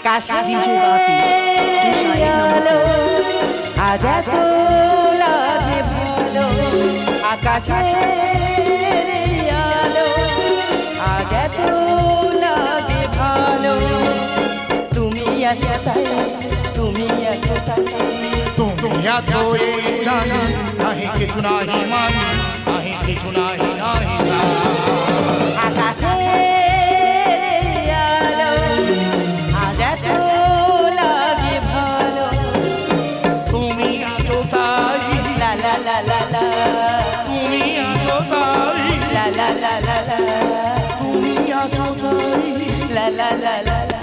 আকাশে আজ এত লাগে ভালো আকাশে আলো আজ এত লাগে ভালো তুমি আছো তাই তুমি আছো তাই তুমি আছো এই জানি নাহি কিছু নাহি মানি নাহি কিছু নাহি নাহি আকাশে আলো আজ এত লাগে ভালো তুমি আছো তাই লা লা লা লা লা তুমি আছো তাই লা লা লা লা লা তুমি আছো তাই লা লা লা লা লা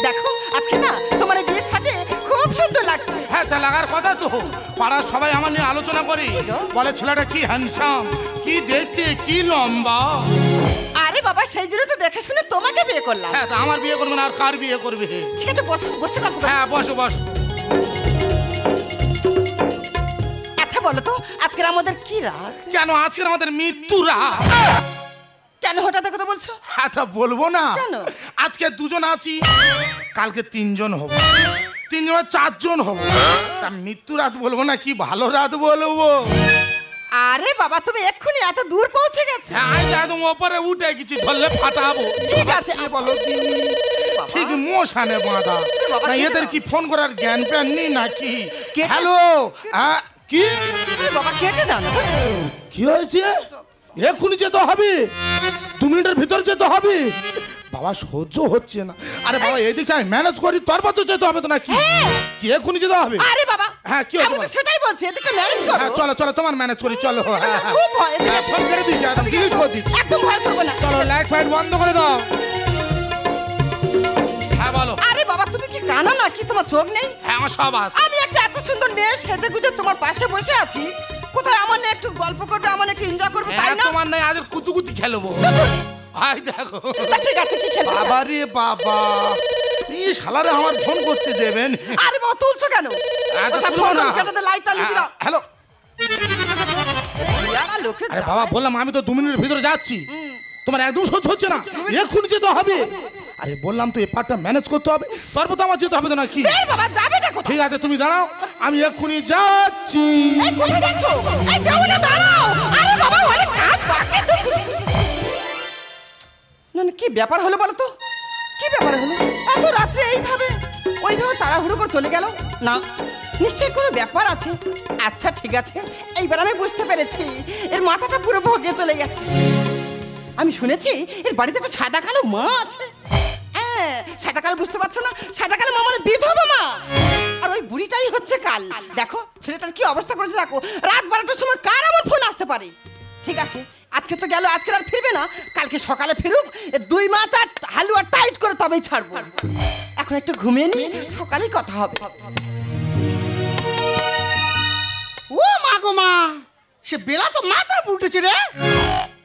দেখো আজকে না তোমার এই বিয়ের সাথে খুব সুন্দর লাগছে হ্যাঁ তা লাগার কথা তো পাড়ার সবাই আমার নিয়ে আলোচনা করে বলে ছেলেটা কি হ্যান্ডসাম কি দেখতে কি লম্বা আরে বাবা সেই জন্য তো দেখে শুনে তোমাকে বিয়ে করলাম হ্যাঁ তা আমার বিয়ে করবে না আর কার বিয়ে করবে ঠিক আছে বসো বসে গল্প করো। হ্যাঁ বসো বসো আচ্ছা বলো তো আজকের আমাদের কি রাত কেন আজকের আমাদের মৃত্যু রাত কেন হঠাৎ কথা বলছো হ্যাঁ তা বলবো না কেন? আজকে দুজন আছি কালকে তিনজন হব তিনজন চারজন হব তা মৃত্যু রাত বলবো না কি ভালো রাত বলবো আরে বাবা তুমি এক্ষুনি এত দূর পৌঁছে গেছো হ্যাঁ একদম ওপরে উঠে গেছি ধরলে ফাটাবো ঠিক আছে বলো ঠিক মোশানে বাঁধা বাবা, না কেটে এদের দাও। কি ফোন করার জ্ঞান প্যান নেই নাকি কেটে- হ্যালো কি আরে বাবা কেটে দাও না কি হয়েছে এক্ষুনি যেতে হবে 2 মিনিটের ভিতর যেতে হবে বাবা সহ্য হচ্ছে না আরে বাবা এদিকে আমি ম্যানেজ করি তারপর তো যেতে হবে তো নাকি কি এক্ষুনি যেতে হবে আরে বাবা হ্যাঁ কি হয়েছে আমি তো বলো? সেটাই বলছি এদিকে ম্যানেজ করো হ্যাঁ চলো চলো তোমার ম্যানেজ করি চলো হ্যাঁ হ্যাঁ খুব ভয় এদিকে ফোন করে দিচ্ছি একদম ডিলিট করে দিচ্ছি একদম ভয় করবে না চলো লাইট ফাইট বন্ধ করে দাও হ্যাঁ বলো আরে বাবা তুমি কি কানা নাকি তোমার চোখ নেই হ্যাঁ আমার সব আছে আমি একটা এত সুন্দর মেয়ে সেজে গুজে তোমার পাশে বসে আছি কোথায় আমার না একটু গল্প করবে আমার একটু এনজয় করবে তাই হ্যাঁ না তোমার নাই আজ কুতুকুতি খেলবো হাই দেখো তা ঠিক আছে কি খেলবে বাবা রে বাবা এই শালারে আমার ফোন করতে দেবেন আরে বাবা তুলছো কেন আচ্ছা, ওসব তুলবো ফোন না। কেটে দে লাইটটা লিখে দাও হ্যালো ইয়ারা লোকে আরে বাবা বললাম আমি তো 2 মিনিটের ভিতরে যাচ্ছি তোমার একদম সহ্য হচ্ছে না এক্ষুনি যেতে হবে আরে বললাম তো এই পার্টটা ম্যানেজ করতে হবে তারপর তো আমার যেতে হবে তো নাকি এই বাবা যাবে না কোথায় ঠিক আছে তুমি দাঁড়াও আমি এক্ষুনি যাচ্ছি এই কোথায় যাচ্ছো এই যাও না দাঁড়াও আরে বাবা অনেক কাজ বাকি তো না না কি ব্যাপার হলো বলো তো কি ব্যাপার হলো এত রাত্রে ওইভাবে তাড়াহুড়ো করে চলে গেল না নিশ্চয়ই কোনো ব্যাপার আছে আচ্ছা ঠিক আছে এইবার আমি বুঝতে পেরেছি এর মাথাটা পুরো ভগে চলে গেছে আমি শুনেছি এর বাড়িতে একটা সাদা কালো মা আছে হ্যাঁ সাদা কালো বুঝতে পারছো না সাদা কালো মা মানে বিধবা মা আর ওই বুড়িটাই হচ্ছে কাল দেখো ছেলেটার কি অবস্থা করেছে দেখো রাত 12টার সময় কার আমার ফোন আসতে পারে ঠিক আছে আজকে তো গেল আজকে আর ফিরবে না কালকে সকালে ফিরুক 2 মাস আর হালুয়া টাইট করে তবেই ছাড়বো এখন একটু ঘুমিয়ে নি সকালেই কথা হবে ও মা গো মা সে বেলা তো মাথা উল্টেছে রে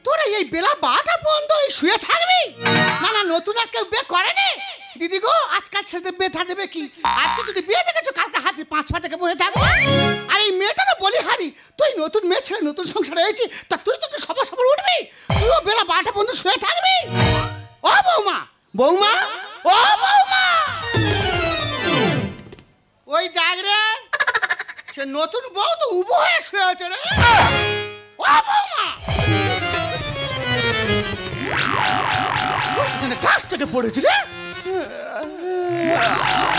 তোরা এই বেলা 12টা পর্যন্ত শুয়ে থাকবি না না নতুন আর কেউ বিয়ে করেনি দিদি গো আজকাল ছেলেদের বিয়ে থাকবে কি আজকে যদি বিয়ে দেখেছো কালকে হাতে 5 পা থেকে বসে থাকবে আর এই মেয়েটারও বলি হারি তুই নতুন মেয়ে ছেলে নতুন সংসার হয়েছি তা তুই তো সবার সবার উঠবি তুইও বেলা 12টা পর্যন্ত শুয়ে থাকবি ও বৌমা বৌমা ও বৌমা ওই দেখ রে সে নতুন বউ তো উবু হয়ে শুয়ে আছে রে ও বৌমা গাছ থেকে পড়েছি রে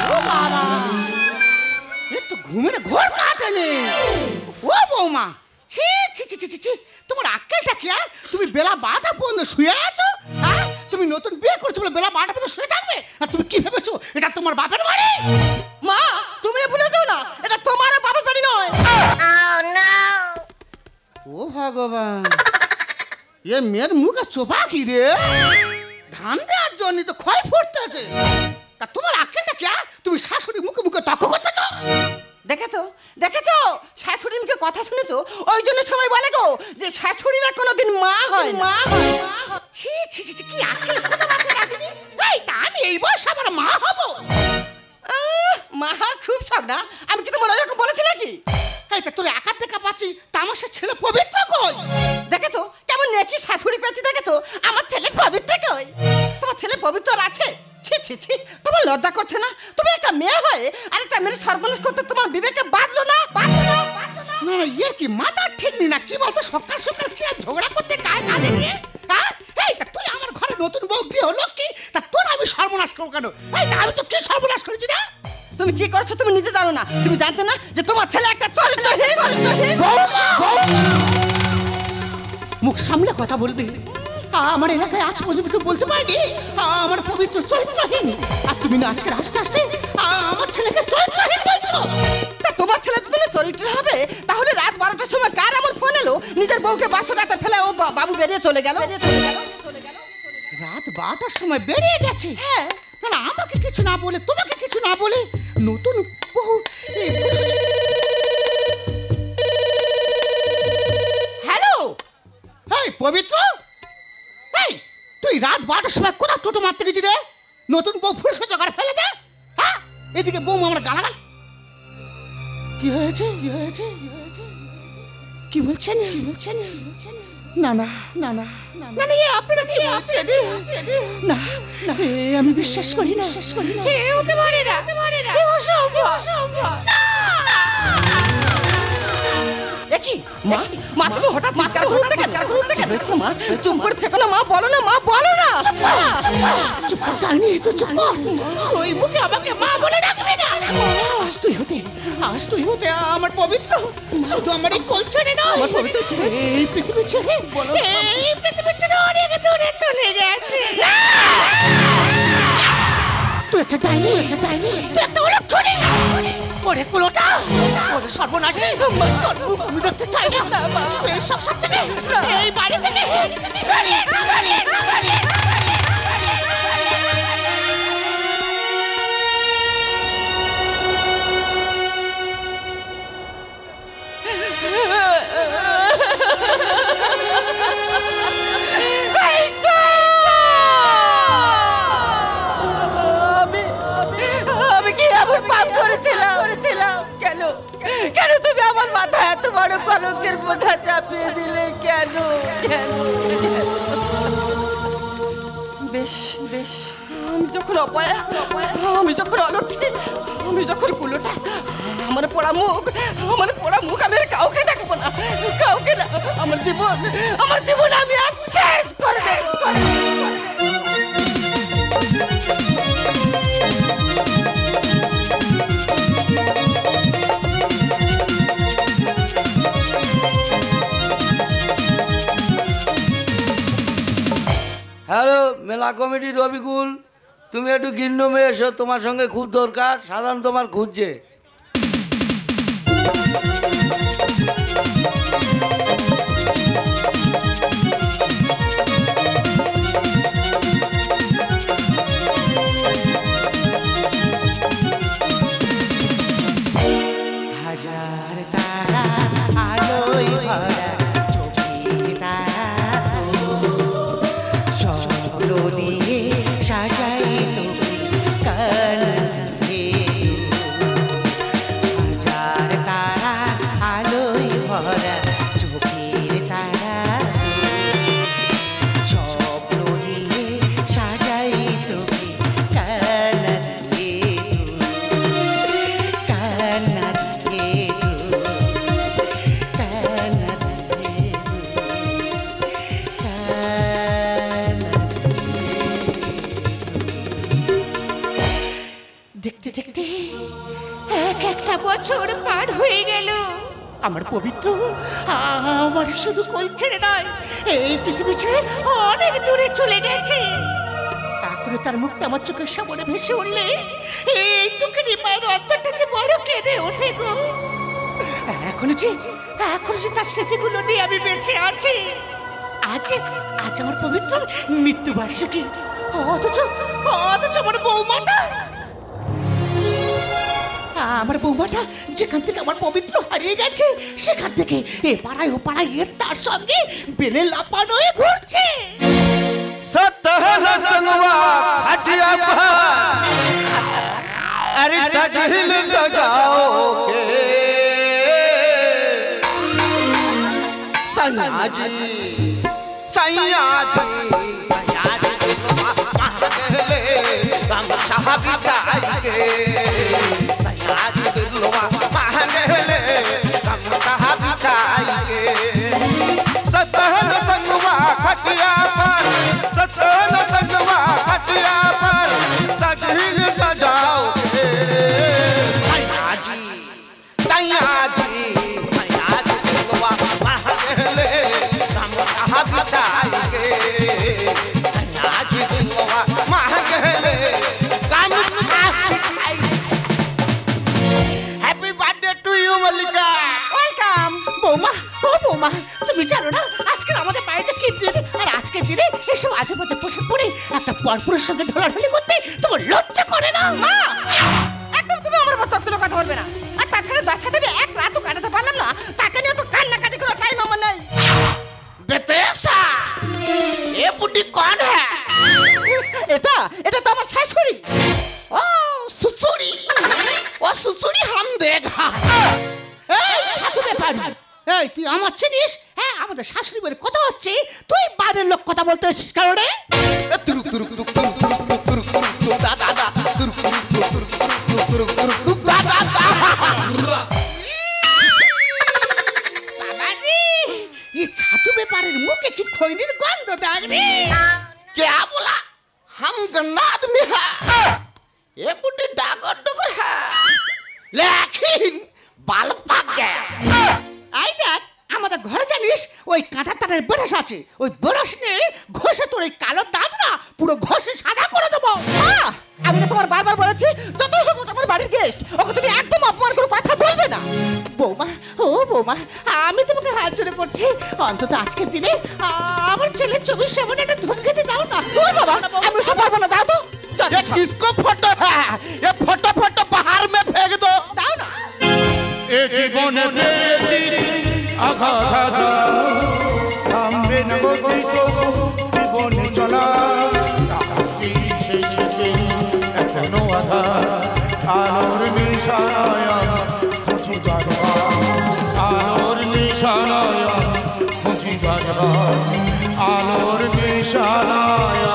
ও বাবা একটু ঘুমের ঘোর কাটেনি ও বৌমা ছি ছি ছি ছি ছি তোমার আক্কেলটা কি আর তুমি বেলা 12টা পর্যন্ত শুয়ে আছো হ্যাঁ তুমি নতুন বিয়ে করছো বলে বেলা 12টা পর্যন্ত শুয়ে থাকবে আর তুমি কি ভেবেছো এটা তোমার বাপের বাড়ি মা তুমি ভুলে যাও না এটা তোমার আর বাবার বাড়ি নয় ও ভগবান এ মেয়ের মুখে চোপা কি রে ধান দেওয়ার জন্য তো ক্ষয় ফুটতেছে তা তোমার আক্কেলটা কি তুমি শাশুড়ি মুখে মুখে তর্ক করতেছো দেখেছো দেখেছো শাশুড়ি মুখে কথা শুনেছো ওই জন্য সবাই বলে গো যে শাশুড়িরা কোনোদিন মা হয় না ছি ছি ছি ছি, কি আক্কেল কথা বার্তা রাখিনি এই তা আমি এই বয়সে আবার মা হব মাহার খুব শখ না আমি কি তোমার ওইরকম বলেছি নাকি এই তা তোর একার দেখা পাচ্ছি তা আমার সে ছেলে পবিত্র কই দেখেছো কেমন নেকি শাশুড়ি পেয়েছি দেখেছো আমার ছেলে পবিত্র কই তোমার ছেলে পবিত্র আছে ছি ছি ছি, তোমার লজ্জা করছে না? তুমি একটা মেয়ে হয়ে আরেকটা মেয়ের সর্বনাশ করতে তোমার বিবেকে বাঁধলো না? না না, এর কি মাথা ঠিক নেই না? কি বলতো, সকাল সকাল কি আর ঝগড়া করতে গায়ে গালে নিয়ে? হ্যাঁ, এই তা তুই আমার ঘরে নতুন বউ বিয়ে হলো কি, তা তোর আমি সর্বনাশ করবো কেন? এই তা আমি তো কি সর্বনাশ করেছি না? তুমি কি করছো তুমি নিজে জানো না? তুমি জানতে না যে তোমার ছেলে একটা চরিত্রহীন? মুখ সামলে কথা বলবি। আমার এলাকায় আজ পর্যন্ত কেউ বলতে পারেনি আমার পবিত্র চরিত্রহীন, আর তুমি না আজকে আস্তে আস্তে আমার ছেলেকে চরিত্রহীন বলছো। তা তোমার ছেলে তো তুমি চরিত্র হবে, তাহলে রাত 12টার সময় কার এমন ফোন এলো নিজের বউকে বাসরাতে ফেলে ও বাবু বেরিয়ে চলে গেল? রাত 12টার সময় বেরিয়ে গেছে? হ্যাঁ, না না, আমাকে কিছু না বলে, তোমাকে কিছু না বলে নতুন বহু। হ্যালো, এই পবিত্র, এই তুই রাত 12টার সময় কোথাও টোটো মারতে গেছি রে? নতুন বউ ফুলসজ্জা জোগাড় ফেলে দে। হ্যাঁ, এদিকে বউ আমার গালাগাল। কি হয়েছে? কি হয়েছে? কি বলছেন? কি বলছেন? না না না না না না, আপনারা কি বলছেন? না না, আমি বিশ্বাস করি না, বিশ্বাস করি না। হতে পারে না, হতে পারে না, অসম্ভব। দেখি মা, মা তুমি হঠাৎ চিৎকার করুন না কেন? কি হয়েছে মা? চুপ করে থেকো না মা, বলো না মা, বলো না। চুপ কর, ডাইনি তো চুপ কর। ওই মুখে আমাকে মা বলে ডাকবে না। আজ তুই হতে, আজ তুই হতে আমার পবিত্র, শুধু আমার এই কোল ছেড়ে নয়, আমার পবিত্র কি হয়েছে? এই পৃথিবী ছেড়ে, এই পৃথিবী ছেড়ে অনেক দূরে চলে গেছে। তুই একটা ডাইনি, একটা ডাইনি, তুই একটা অলক্ষণী। ওরে কুলোটা, ওরে সর্বনাশী, তোর মুখ আমি দেখতে চাই না। এই সংসার থেকে, এই বাড়ি থেকে বেরিয়ে যা, বেরিয়ে যা, বেরিয়ে যা। আমি কি এমন পাপ করেছিলাম? কেন কেন তুমি আমার মাথায় এত বড় কলঙ্কের বোঝা চাপিয়ে দিলে? কেন কেন? বেশ বেশ, আমি যখন অপয়া, আমি যখন অলক্ষী, আমি যখন কুলোটা, আমার পোড়া মুখ আমি আর কাউকে দেখবো না, কাউকে না। আমার জীবন আমি আজ শেষ করে দেব। হ্যালো, মেলা কমিটি রবিকুল, তুমি একটু গিন্নমে এসো, তোমার সঙ্গে খুব দরকার, সাধারণ তোমার খুঁজছে। হাজার তারা আলোয় ভরা চোখে তারা স্বপ্ন দিয়ে সাজাই তোকে কানে। হাজার তারা আলোয় ভরা চোখের তারা স্বপ্ন দিয়ে সাজাই তোকে কানে। দেখতে দেখতে একটা বছর পার হয়ে গেল। আমার পবিত্র আমার শুধু কোল ছেড়ে নয়, এই পৃথিবী ছেড়ে অনেক দূরে চলে গেছে। এখনো তার মুখটা আমার চোখের সামনে ভেসে উঠলে এই দুঃখের মায়ের অন্তরটা যে বড় কেঁদে ওঠে গো। এখনো যে তার স্মৃতিগুলো নিয়ে আমি বেঁচে আছি। আজ আমার পবিত্র মৃত্যুবার্ষিকী, অথচ আমার বৌমাটা যেখান থেকে আমার পবিত্র হারিয়ে গেছে, সেখান থেকে এ পাড়ায় ও পাড়ায় এর তার সঙ্গে বেলে লাপানো হয়ে ঘুরছে। सतहल संगवा खटिया पर अरे सजहिल सजाओ के सयाजी सयाजी सयाजी পরপুরের সাথে ঢলাঢলি করতে তোমার লজ্জা করে না? মা একদম তুমি আমার মতো তুলো কথা বলবে না। আর তাছাড়া যার সাথে আমি এক রাতও কাটাতে পারলাম না তাকে নিয়ে তো কান্নাকাটি করার টাইম আমার নাই। বেতেসা এ বুদ্ধি কোন হ্যাঁ? এটা এটা তো আমার শাশুড়ি। ও সুসুড়ি, ও সুসুড়ি হাম দেখা। এই ছাতু ব্যাপারী, এই তুই আমার চিনিস? হ্যাঁ, আমাদের শাশুড়ি বলে কথা হচ্ছে, তুই বাইরের লোক কথা বলতে এসেছিস কারণে? তুরুক তুরুক তুক তুরুক তুরুক তুক তুরুক তুরুক তুক দা দা দা তুরুক তুরুক তুক তুরুক তুরুক তুরুক তুরুক তুক দা দা দা। বাবাজি, এই ছাতু ব্যাপারের মুখে কি খৈনির গন্ধ দেখ রে? क्या बोला? हम गंदा आदमी है। ये बुढ़ी डागर डुगर है, लेकिन बाल पक गया। এই দেখ, আমাদের ঘরে জানিস ওই কাঁটা তারের ব্রাশ আছে, ওই ব্রাশ নিয়ে ঘষে তোর ওই কালো দাঁত না পুরো ঘষে সাদা করে দেবো। আমি তো তোমার বারবার বলেছি যতই হোক ওটা আমার বাড়ির গেস্ট, ওকে তুমি একদম অপমান করে কথা বলবে না। বৌমা, ও বৌমা, আমি তোমাকে হাত জোড়ে করছি, অন্তত আজকের দিনে আমার ছেলের ছবির সামনে একটা ধূপ খেতে দাও না। ওই বাবা আমি সব পারবো না, দাও তো। ये किसको फोटो है? ये फोटो फोटो बाहर में फेंक दो। দাও না। এ জীবনে পেয়েছি আঘাত, থামবে না গতি তো জীবনে চলা, তাকি শেষে এখনো আধার, আলোর নিশানায় খুঁজি বারবার, আলোর নিশানায় খুঁজি বারবার, আলোর নিশানায়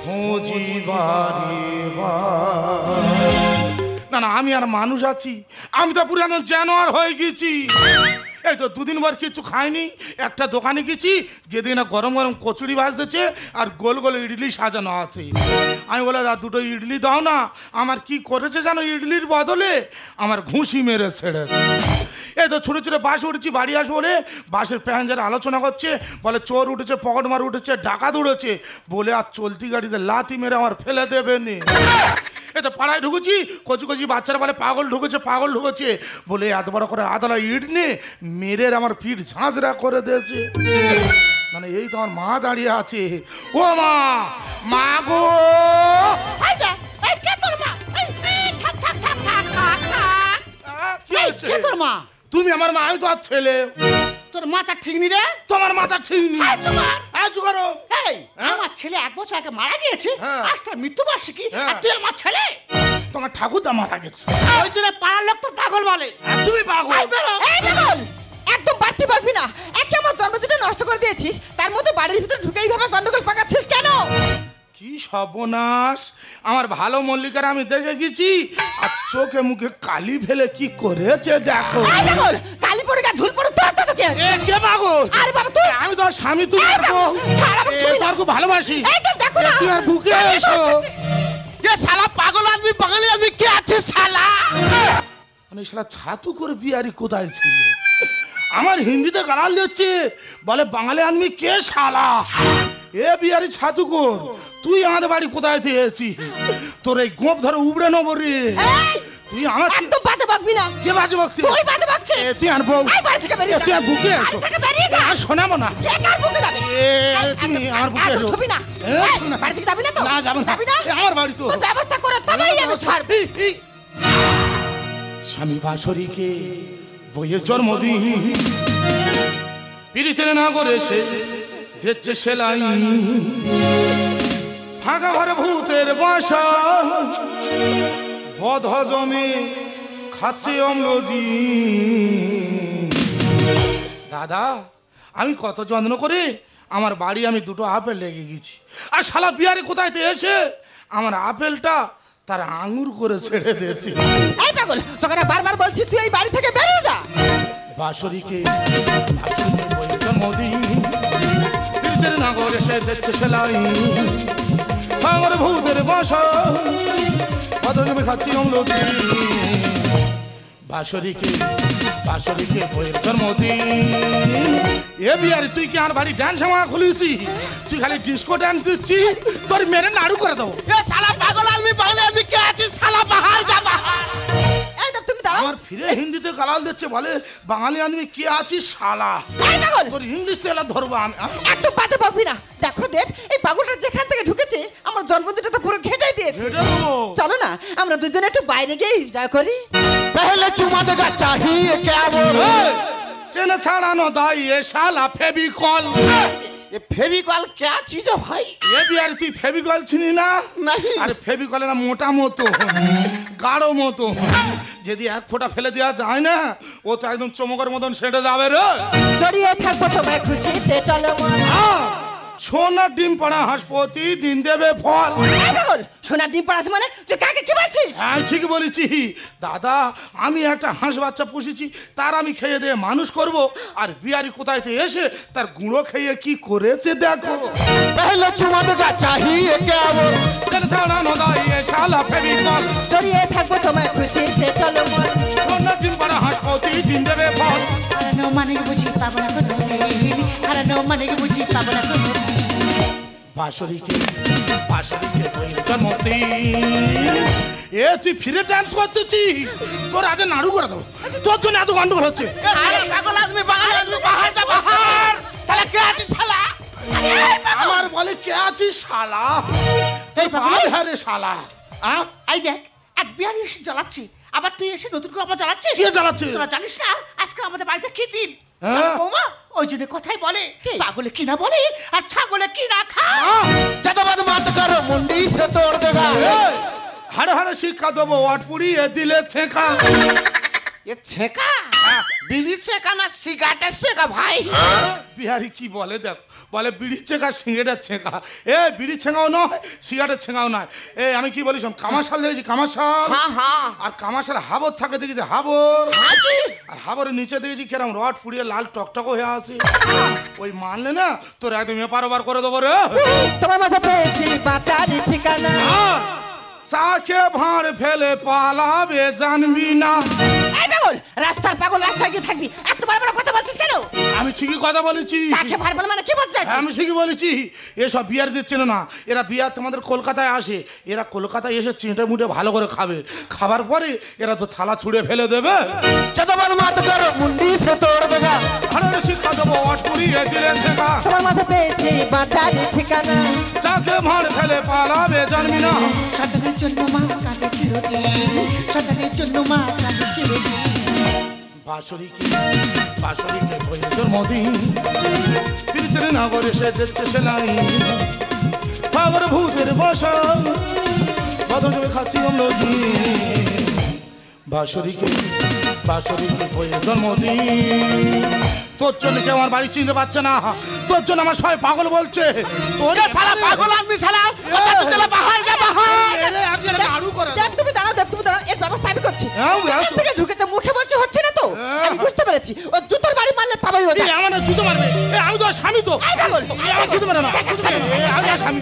খুঁজি বারবার। না না, আমি আর মানুষ আছি? আমি তো পুরো একদম জানোয়ার হয়ে গেছি। এই তো দুদিন পর কিছু খাইনি, একটা দোকানে গেছি, গিয়ে না গরম গরম কচুরি ভাজতেছে আর গোল গোল ইডলি সাজানো আছে। আমি বলে দা দুটো ইডলি দাও না। আমার কি করেছে জানো, ইডলির বদলে আমার ঘুষি মেরে ছেড়েছে। এই তো ছুটে ছুটে বাস উঠেছি, বাড়ি আসবো বলে বাসের প্যাসেঞ্জার আলোচনা করছে, বলে চোর উঠেছে, পকেট মার উঠেছে, ডাকাত উঠেছে বলে আর চলতি গাড়িতে লাথি মেরে আমার ফেলে দেবে নি। এই তো পাড়ায় ঢুকেছি, কচি কচি বাচ্চারা বলে পাগল ঢুকেছে, পাগল ঢুকেছে বলে এত বড় করে আদালা ইট নিয়ে মেরে আমার পিঠ ঝাঁঝরা করে দিয়েছে। মানে এই তো আমার মা দাঁড়িয়ে আছে। ও মা, মা গো! এই দেখ, এই কে তোর মা? এই, থাক, থাক, থাক, থাক, থাক, থাক। কি এই, হয়েছে? কে তোর মা? তুমি আমার মা, আমি তো আর ছেলে। তোর মাথা ঠিক নি রে? তোমার মাথা ঠিক নেই। এই, চুপ কর। এই চুপ করো। এই, আমার ছেলে 1 বছর আগে মারা গিয়েছে, হ্যাঁ। আজ তার মৃত্যুবার্ষিকী, হ্যাঁ। আর তুই আমার ছেলে? তোমার ঠাকুরদা মারা গেছে। ওই জন্য পাড়ার লোক তো পাগল বলে। আর তুমি পাগল। এই বেরো। এই পাগল, একদম বাড়তি বকবি না। একে আমার জন্মদিনটা নষ্ট করে দিয়েছিস, তার মধ্যে বাড়ির ভিতরে ঢুকে এইভাবে গন্ডগোল পাকাচ্ছিস কেন? কি সর্বনাশ! আমার ভালো মল্লিকার আমি দেখে গেছি, আর চোখে মুখে কালি ফেলে কি করেছে দেখো। এই পাগল, কালি পড়ে গা ঝুল পড়ে তোর তো কে? এ কে পাগল? আরে বাবা তুই। আমি তো স্বামী, তুই এই আর বাবা, ছাড় আমার ছবি না। তোর খুব ভালোবাসি। এই তো দেখো না। তুই আর বুকে এসো। ये साला पागल आदमी बंगाली आदमी क्या अच्छे साला। মানে শালা ছাতু করে বিয়ারি কোথায় ছিল? আমার হিন্দিতে গালাল দিচ্ছে, বলে বাঙালি আদমি কে শালা। এ বিয়ারি ছাতু কর, তুই আমাদের বাড়ি কোথায় এসেছিস? তোর এই গোপ ধরে উবড়ে নেবো রে। এই, তুই আমার একদম বাজে বকবি না। কে বাজে বকতি? তুই বাজে বকছিস। তুই আর বউ। এই বাড়ি থেকে বেরিয়ে যা। তুই আর বুকে এসো। বাড়ি থেকে বেরিয়ে যা। আর শোনাবো না। কে কার বুকে যাবে? তুমি আমার বুকে একদম এসো। ছবি না। এই, এই, বাড়ি থেকে যাবি না তো? না যাবো না। যাবি না? এ আমার বাড়ি তো। তুই ব্যবস্থা করে তবেই আমি ছাড়বো। স্বামী বাসরীকে বইয়ের জন্মদিন, পিড়িতে না করে সে দিচ্ছে সেলাই, ফাঁকা ঘরে ভূতের বাসা, বদ হজমে খাচ্ছে অম্লজি। দাদা, আমি কত যত্ন করে আমার বাড়ি আমি 2টো আপেল লেগে গেছি, আর শালা বিয়ারে কোথায় তো এসে আমার আপেলটা তার আঙুর করে ছেড়ে দিয়েছি। এই পাগল, তোকে না বারবার বলছি তুই এই বাড়ি থেকে বেরিয়ে যা। বাসরীকে জন্মদিন, পীড়িতের নাগর এসে দেখতে সেলাই, আমার ভূতের বাসা, পদজমে খাচ্ছি অম্লজি। বাসরীকে বইয়ের জন্মদিন। এ বিয়ারি, তুই কি আমার বাড়ি ড্যান্স আমার খুলেছি? তুই খালি ডিস্কো ড্যান্স দিচ্ছি, তোর মেরে নাড়ু করে দেবো। ये साला पागल आदमी बंगाली आदमी क्या अच्छे साला बाहर जा बाहर। এই দেখ তুমি দাঁড়াও। আমার ফিরে হিন্দিতে গালাল দিচ্ছে, বলে বাঙালি আদমি কে আছিস শালা। এই পাগল, তোর ইংলিশ তো এলা ধরবো আমি। একদম বাজে বকবি না। দেখো দেব, এই পাগলটা যেখান থেকে ঢুকেছে আমার জন্মদিনটা তো পুরো ঘেটাই দিয়েছে। ঘেঁটে দেবো। চলো না আমরা দুজনে একটু বাইরে গিয়ে এনজয় করি। पहले चुमा देगा चाहिए क्या बोलो ট্রেনে ছাড়ানো দাই এ শালা ফেবিকল। ये फेविकॉल क्या चीज है भाई এ বিয়ার তুই ফেবিকল চিনি না? नहीं আরে ফেবিকল না মোটা মতো গাঢ় মতো, যদি এক ফোঁটা ফেলে দেওয়া যায় না ও তো একদম চমকের মতন সেটে যাবে রে। জড়িয়ে থাকবো তোমায় খুশিতে টলমল। সোনার ডিম পাড়া হাঁস প্রতিদিন দেবে ফল। এই পাগল, সোনার ডিম পাড়াছে মানে তুই কাকে কি বলছিস? হ্যাঁ ঠিক বলেছি দাদা, আমি একটা হাঁস বাচ্চা পুষেছি, তার আমি খেয়ে দিয়ে মানুষ করব। আর বিয়ারি কোথায় তো এসে তার গুঁড়ো খেয়ে কি করেছে দেখো। पहले चुमा देगा चाहिए क्या बोलो ট্রেনে ছাড়ানো দাই এ শালা ফেবিকল। জড়িয়ে থাকবো তোমায় খুশিতে টলমল। সোনার ডিম পাড়া হাঁস প্রতিদিন দেবে ফল। হারানো মানে বুঝি পাবো না কোনো দিন, হারানো মানে বুঝি পাবো না কোনো দিন। বাঁশরীকে জন্মদিন এ তুই ফিরে ডান্স করতেছি, তোর আজ নাড়ু করে দেবো। তোর জন্য এত গন্ডগোল হচ্ছে। अरे पागल आदमी बाहर जा बाहर साला क्या आती साला আমার বলে কে আছিস শালা, তোর বাল হ্যাঁ রে শালা। এই দেখ, এক বিহারি এসে জ্বালাচ্ছি, আবার তুই এসে নতুন করে আবার জ্বালাচ্ছিস। কে জ্বালাচ্ছে? তোরা জানিস না আজকে আমাদের বাড়িতে কি দিন? হ্যাঁ। বৌমা ওই জন্য কথাই বলে, পাগলে কি না বলে আর ছাগলে কি না খায়। ज्यादा बात मत करो मुंडी से तोड़ देगा হাড়ে হাড়ে শিক্ষা দেবো, ওয়াট পুড়িয়ে দিলে ছেঁকা। ये छेका बीड़ी छेका ना सिगारेट छेका भाई বিহারি কি বলে দেখ, বলে বিড়ি ছেঁকা সিগারেট ছেঁকা। এ বিড়ি ছেঁকাও নয়, সিগারেট ছেঁকাও নয়। এ আমি কি বলি শোন, কামাশাল দেখেছি কামাশাল। हाँ हाँ আর কামাশাল হাবর থাকে দেখেছি হাবর। हाँ जी আর হাবরের নিচে দেখেছি কিরম রড পুড়িয়ে লাল টকটক হয়ে আছে। ওই মানলে না তোর একদম এপার ওপার করে দেবো রে। তোমার মাঝে পেয়েছি বাঁচার ঠিকানা। চাকে ভাঁড় ফেলে পালাবে জানবি না। এই পাগল, রাস্তার পাগল রাস্তায় গিয়ে থাকবি, এত বড় বড় কথা বলছিস কেন? আমি ঠিকই কথা বলেছি। কাকে ভাই বল মানে কি বলতে চাইছিস? আমি ঠিকই বলেছি। এসব বিয়ার দিচ্ছে না, এরা বিয়ার তোমাদের কলকাতায় আসে, এরা কলকাতায় এসে চেটে মুটে ভালো করে খাবে, খাবার পরে এরা তো থালা ছুঁড়ে ফেলে দেবে। ज्यादा बात मत करो मुंडी से तोड़ देगा আরে শিক্ষা দেবো, ওয়াট পুড়িয়ে দিলে ছেঁকা। তোমার মাঝে পেয়েছি বাঁচার ঠিকানা। চাকে ভাঁড় ফেলে পালাবে জানবি না। সন্তানের জন্য মা কাঁদে চিরদিন, সন্তানের জন্য মা কাঁদে চিরদিন। বাঁশরীকে বই জন্মদিন, ফিরতে নগরে সে দেখতে সে নাই। পাগর ভূতের বসা বদল খাচ্ছি অম্লজি। বাঁশরীকে বই জন্মদিন, তোর জন্য কেউ আমার বাড়ি চিনতে পারছে না, তোর জন্য আমার সবাই পাগল বলছে। ओरे साला पागल आदमी साला चला बाहर जा बाहर দেখ তুমি দাঁড়াও, দেখ তুমি দাঁড়াও, এর ব্যবস্থা আমি করছি। হ্যাঁ, এখান থেকে ঢুকেছে মুখে বলছে হচ্ছে না তো, আমি বুঝতে পেরেছি। ও জুতোর বাড়ি মারলে তবেই হতো। আমার জুতো মারবে, আমার তো স্বামী তো। এই পাগল, আমার জুতো মারে না। আমার স্বামী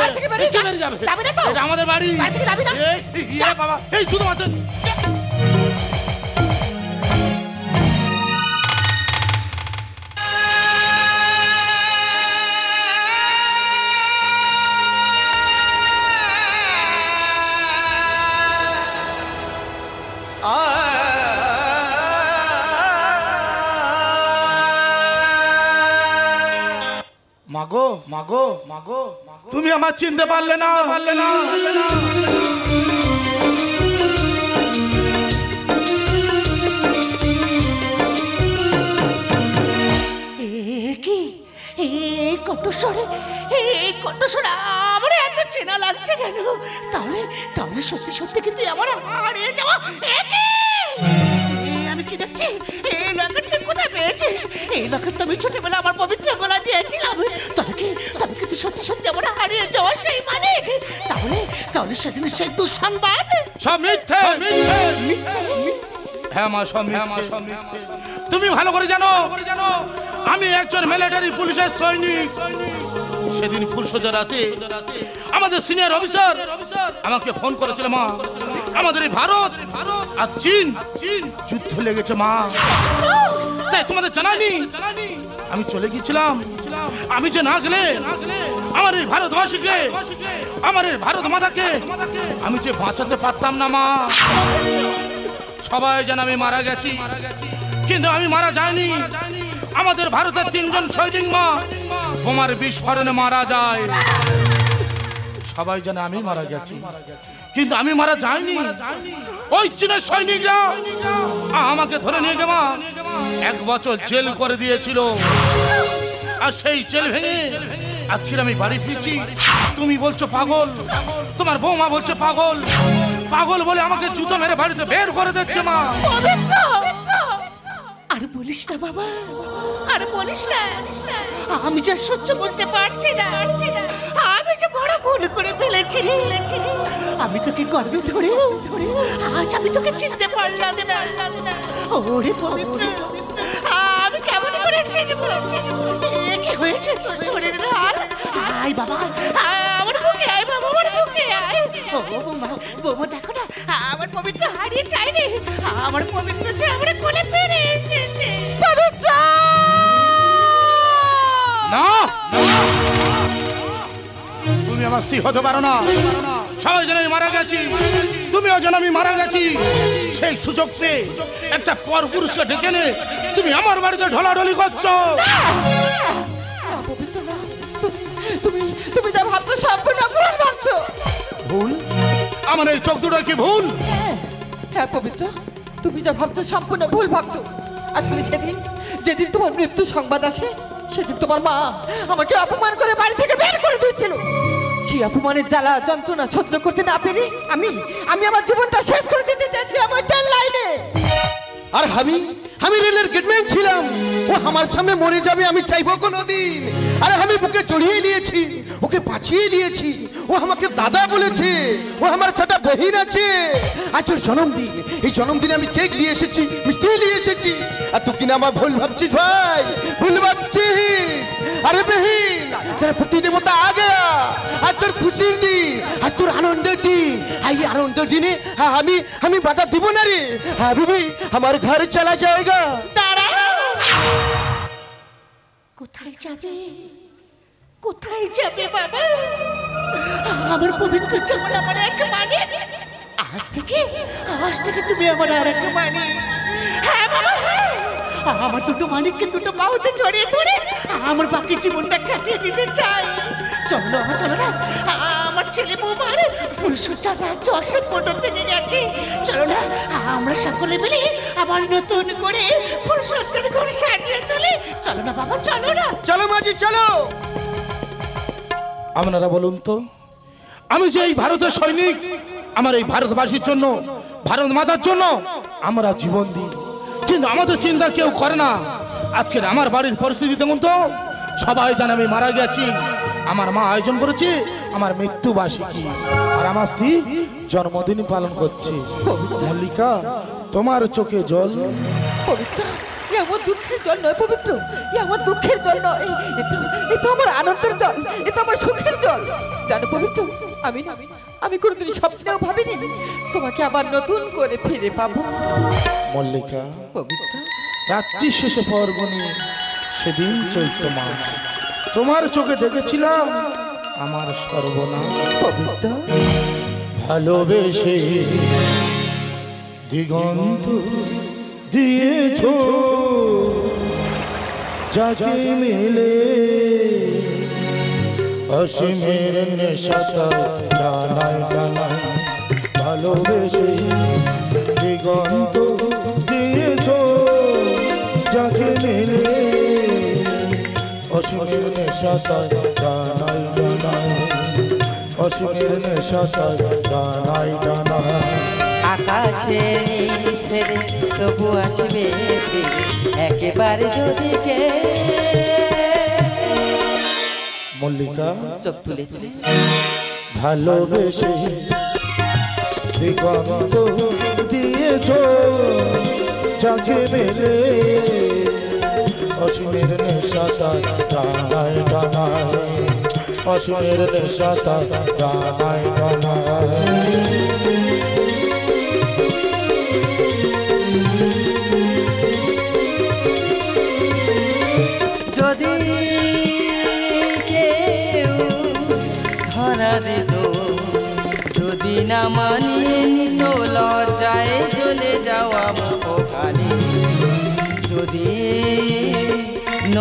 বাড়ি থেকে বেরিয়ে যা। বেরিয়ে যাবে। যাবি না তো? এটা আমাদের বাড়ি। বাড়ি থেকে যাবি না? বাবা এই জুতো মারতে। মাগো মাগো মাগো তুমি আমার চিনতে পারলে না। কি এই কণ্ঠস্বর আমার এত চেনা লাগছে কেন? তাহলে তাহলে সত্যি সত্যি কিন্তু আমার হারিয়ে যাওয়া আমি কি দেখছি? এই লকেটটা কোথায় পেয়েছিস? এই লকেট তো আমি ছোটবেলা আমার পবিত্র গলা দিয়েছিলাম। তবে কিন্তু সত্যি সত্যি আমার হারিয়ে যাওয়া সেই মানিক। তাহলে সেদিন সেই দুঃসংবাদ সব মিথ্যে। হ্যাঁ মা, সব মিথ্যে। তুমি ভালো করে জানো আমি একজন মিলিটারি পুলিশের সৈনিক। সেদিন ফুলসজ্জা রাতে আমাদের সিনিয়র অফিসার আমাকে ফোন করেছিল, মা আমাদের এই ভারত আর চীন যুদ্ধ লেগেছে মা, তাই তোমাদের জানাইনি। আমি চলে গিয়েছিলাম। আমি যে না গেলে আমার এই ভারতবাসীকে, আমার এই ভারত মাতাকে আমি যে বাঁচাতে পারতাম না মা। সবাই যেন আমি মারা গেছি, কিন্তু আমি মারা যাইনি। আমাদের ভারতের 3 জন সৈনিক মা বোমার বিস্ফোরণে মারা যায়। সবাই যেন আমি মারা গেছি, কিন্তু আমি মারা যাইনি। ওই চীনের সৈনিকরা আমাকে ধরে নিয়ে গেমা 1 বছর জেল করে দিয়েছিল। আর সেই জেল ভেঙে আজকে আমি বাড়ি ফিরছি। তুমি বলছো পাগল, তোমার বৌমা বলছে পাগল। পাগল বলে আমাকে জুতো মেরে বাড়িতে বের করে দিচ্ছে মা। আর বলিস না বাবা, আর বলিস না। আমি যা সহ্য করতে পারছি না, আমি যে বড় ভুল করে ফেলেছি। আমি তোকে গর্বে ধরে আজ আমি তোকে চিনতে পারলাম না। ওরে পবিত্র, আমি কেমন করে চিনবো? কি হয়েছে তোর শরীরের হাল? আয় বাবা, আমার বুকে আয় বাবা, আমার বুকে আয়। ও বৌমা দেখো না, আমার পবিত্র হারিয়ে যায়নি। আমার পবিত্র যে আমার কোলে ফিরে এসেছে। পবিত্র! না, তুমি আমার স্ত্রী হতে পারো না। সবাই যেন আমি মারা গেছি, তুমিও যেন আমি মারা গেছি। সেই সুযোগ পেয়ে একটা পরপুরুষকে ডেকে নে তুমি আমার বাড়িতে ঢলাঢলি করছো। পবিত্র না, তুমি যা ভাবছো সম্পূর্ণ ভুল ভাবছো। ভুল? আমার এই চোখ দুটো কি ভুল? হ্যাঁ পবিত্র, তুমি যা ভাবছো সম্পূর্ণ ভুল ভাবছো। আসলে যেদিন তোমার মৃত্যু সংবাদ আসে, সেদিন তোমার মা আমাকে অপমান করে বাড়ি থেকে বের করে দিয়েছিল। সেই অপমানের জ্বালা যন্ত্রণা সহ্য করতে না পেরে আমি আমার জীবনটা শেষ করে দিতে চাইছিলাম ওই ট্রেন লাইনে। আর আমি রেলের গেটম্যান ছিলাম। ও আমার সামনে মরে যাবে আমি চাইবো কোনোদিন? আরে আমি বুকে জড়িয়ে নিয়েছি, ওকে বাঁচিয়ে নিয়েছি। ও আমাকে দাদা বলেছে, ও আমার ছোটা বহিন আছে। আজ ওর জন্মদিন, এই জন্মদিনে আমি কেক নিয়ে এসেছি, মিষ্টি নিয়ে এসেছি। আর তুই কিনা আমার ভুল ভাবছিস ভাই, ভুল ভাবছিস। আরে বহিন, তোর প্রতি দেবতা আ গয়া। আর তোর খুশির দিন, আর তোর আনন্দের দিন। এই আনন্দের দিনে আমি বাধা দিব না রে। হ্যাঁ বিবি, আমার ঘর চলা যায়গা। কোথায় যাবে, কোথায় যাবে বাবা? আমার পবিত্র যেমন আমার এক মানে, আজ থেকে তুমি আমার আর এক মানে। হ্যাঁ বাবা, হ্যাঁ, আমার দুটো মানিককে দুটো বাহুতে জড়িয়ে ধরে আমার বাকি জীবনটা কাটিয়ে দিতে চাই। চলো না, আমার ছেলে বৌমার ফুলসজ্জার রাজ্য অশোক মোটর থেকে গেছে। চলো না, আমরা সকলে মিলে আবার নতুন করে ফুলসজ্জার ঘর সাজিয়ে তুলি। চলো না বাবা, চলো না। চলো মাঝি চলো। আপনারা বলুন তো, আমি যে এই ভারতের সৈনিক, আমার এই ভারতবাসীর জন্য, ভারত মাতার জন্য আমরা জীবন দিই, কিন্তু আমাদের চিন্তা কেউ করে না। আজকের আমার বাড়ির পরিস্থিতি তেমন তো, সবাই জানে আমি মারা গেছি। আমার মা আয়োজন করেছে আমার মৃত্যুবার্ষিকী, আর আমার স্ত্রী জন্মদিন পালন করছে। মল্লিকা, তোমার চোখে জল। পবিত্র, এ আমার দুঃখের জল নয় পবিত্র, এ আমার দুঃখের জল নয়, এ তো আমার আনন্দের জল, এ তো আমার সুখের জল। জানো পবিত্র, আমি কোনোদিন স্বপ্নেও ভাবিনি তোমাকে আবার নতুন করে ফিরে পাবো। মল্লিকা, পবিত্র, রাত্রি শেষে পরগনি, সেদিন চৈত্র মাস, তোমার চোখে দেখেছিলাম আমার সর্বনাশ। পবিত্র, ভালোবেসে দিগন্ত দিয়েছ যাকে মিলে, অসীমের নেশাটা ডানায় ডানায়। ভালোবেসে দিগন্ত দিয়েছ যাকে মিলে, অসীমের নেশাটা ডানায় ডানায়। অসীমের নেশাটা ডানায় ডানায়। আকাশে ছেড়ে তবু আসবে একেবারে যদি কে। মল্লিকা, চোখ তুলেছে ভালোবেসে দিগন্ত দিয়েছ যাকে মেলে, অসীমের নেশাটা ডানায় ডানায়। অসীমের নেশাটা ডানায় ডানায়। যদি কেউ ধরা দিত, যদি না মানিয়ে নিত, লজ্জায় চলে যাওয়া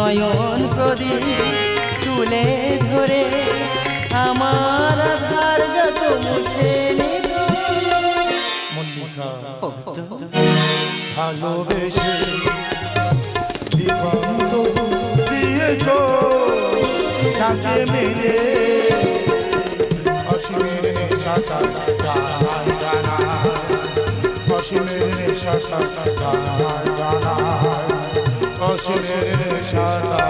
নয়ন প্রদীপ তুলে ধরে আমার আধার যত মুছে নিত। মল্লিকা ভালোবেসে দিগন্ত দিয়েছ যাকে মেলে অসীমের নেশাটা জানা অসীমের নেশাটা জানা অসীমের নেশাটা